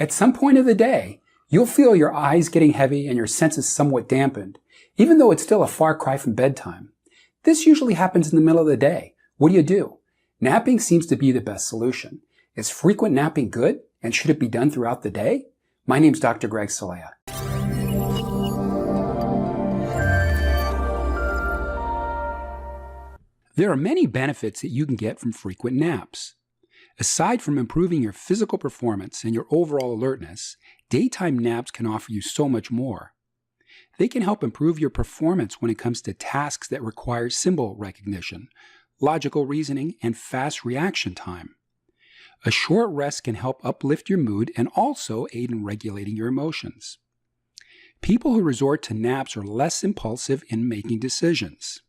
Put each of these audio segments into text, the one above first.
At some point of the day, you'll feel your eyes getting heavy and your senses somewhat dampened, even though it's still a far cry from bedtime. This usually happens in the middle of the day. What do? Napping seems to be the best solution. Is frequent napping good, and should it be done throughout the day? My name's Dr. Greg Celaya. There are many benefits that you can get from frequent naps. Aside from improving your physical performance and your overall alertness, daytime naps can offer you so much more. They can help improve your performance when it comes to tasks that require symbol recognition, logical reasoning, and fast reaction time. A short rest can help uplift your mood and also aid in regulating your emotions. People who resort to naps are less impulsive in making decisions.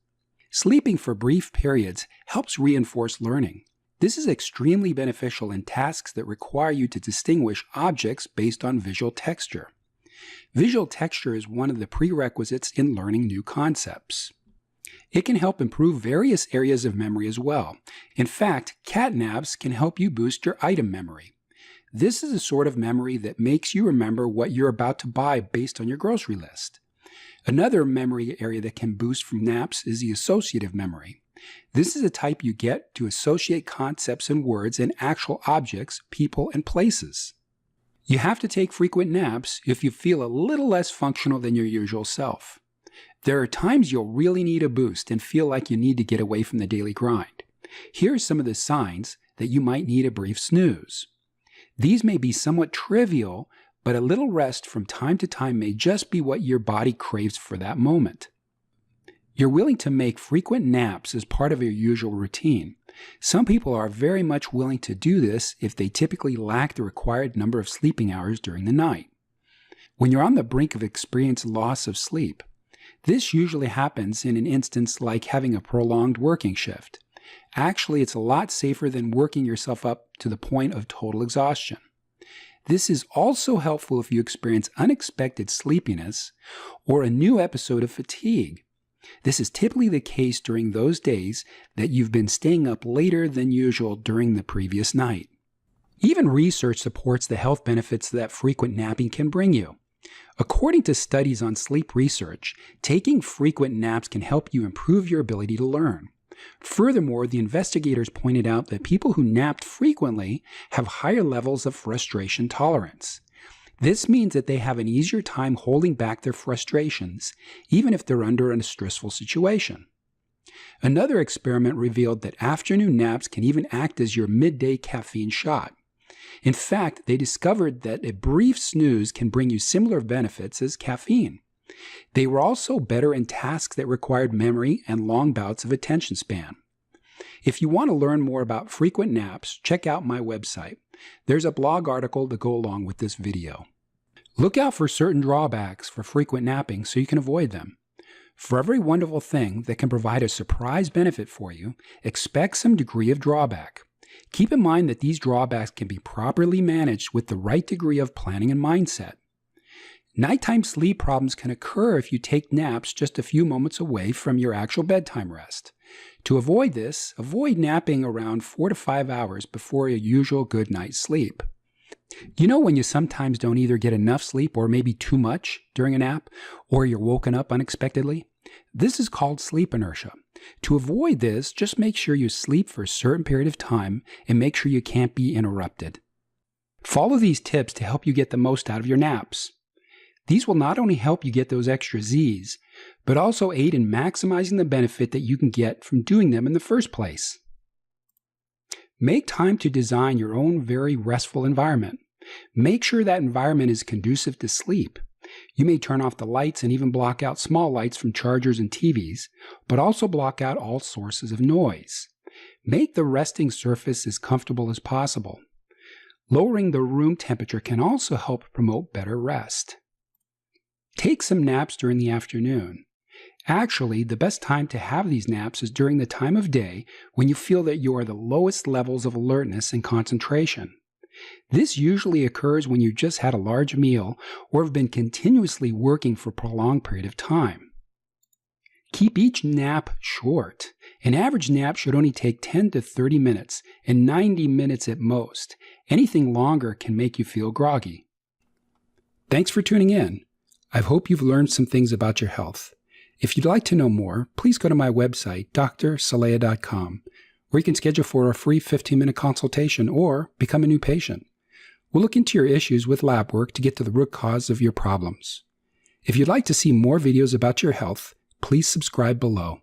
Sleeping for brief periods helps reinforce learning. This is extremely beneficial in tasks that require you to distinguish objects based on visual texture. Visual texture is one of the prerequisites in learning new concepts. It can help improve various areas of memory as well. In fact, cat naps can help you boost your item memory. This is a sort of memory that makes you remember what you're about to buy based on your grocery list. Another memory area that can boost from naps is the associative memory. This is a type you get to associate concepts and words and actual objects, people, and places. You have to take frequent naps if you feel a little less functional than your usual self. There are times you'll really need a boost and feel like you need to get away from the daily grind. Here are some of the signs that you might need a brief snooze. These may be somewhat trivial, but a little rest from time to time may just be what your body craves for that moment. You're willing to make frequent naps as part of your usual routine. Some people are very much willing to do this if they typically lack the required number of sleeping hours during the night. When you're on the brink of experiencing loss of sleep, this usually happens in an instance like having a prolonged working shift. Actually, it's a lot safer than working yourself up to the point of total exhaustion. This is also helpful if you experience unexpected sleepiness or a new episode of fatigue. This is typically the case during those days that you've been staying up later than usual during the previous night. Even research supports the health benefits that frequent napping can bring you. According to studies on sleep research, taking frequent naps can help you improve your ability to learn. Furthermore, the investigators pointed out that people who napped frequently have higher levels of frustration tolerance. This means that they have an easier time holding back their frustrations, even if they're under a stressful situation. Another experiment revealed that afternoon naps can even act as your midday caffeine shot. In fact, they discovered that a brief snooze can bring you similar benefits as caffeine. They were also better in tasks that required memory and long bouts of attention span. If you want to learn more about frequent naps, check out my website. There's a blog article to go along with this video. Look out for certain drawbacks for frequent napping so you can avoid them. For every wonderful thing that can provide a surprise benefit for you, expect some degree of drawback. Keep in mind that these drawbacks can be properly managed with the right degree of planning and mindset. Nighttime sleep problems can occur if you take naps just a few moments away from your actual bedtime rest. To avoid this, avoid napping around 4 to 5 hours before your usual good night's sleep. You know when you sometimes don't either get enough sleep or maybe too much during a nap, or you're woken up unexpectedly? This is called sleep inertia. To avoid this, just make sure you sleep for a certain period of time and make sure you can't be interrupted. Follow these tips to help you get the most out of your naps. These will not only help you get those extra Z's, but also aid in maximizing the benefit that you can get from doing them in the first place. Make time to design your own very restful environment. Make sure that environment is conducive to sleep. You may turn off the lights and even block out small lights from chargers and TVs, but also block out all sources of noise. Make the resting surface as comfortable as possible. Lowering the room temperature can also help promote better rest. Take some naps during the afternoon. Actually, the best time to have these naps is during the time of day when you feel that you are the lowest levels of alertness and concentration. This usually occurs when you just had a large meal or have been continuously working for a prolonged period of time. Keep each nap short. An average nap should only take 10 to 30 minutes and 90 minutes at most. Anything longer can make you feel groggy. Thanks for tuning in. I hope you've learned some things about your health. If you'd like to know more, please go to my website, drcelaya.com, where you can schedule for a free 15-minute consultation or become a new patient. We'll look into your issues with lab work to get to the root cause of your problems. If you'd like to see more videos about your health, please subscribe below.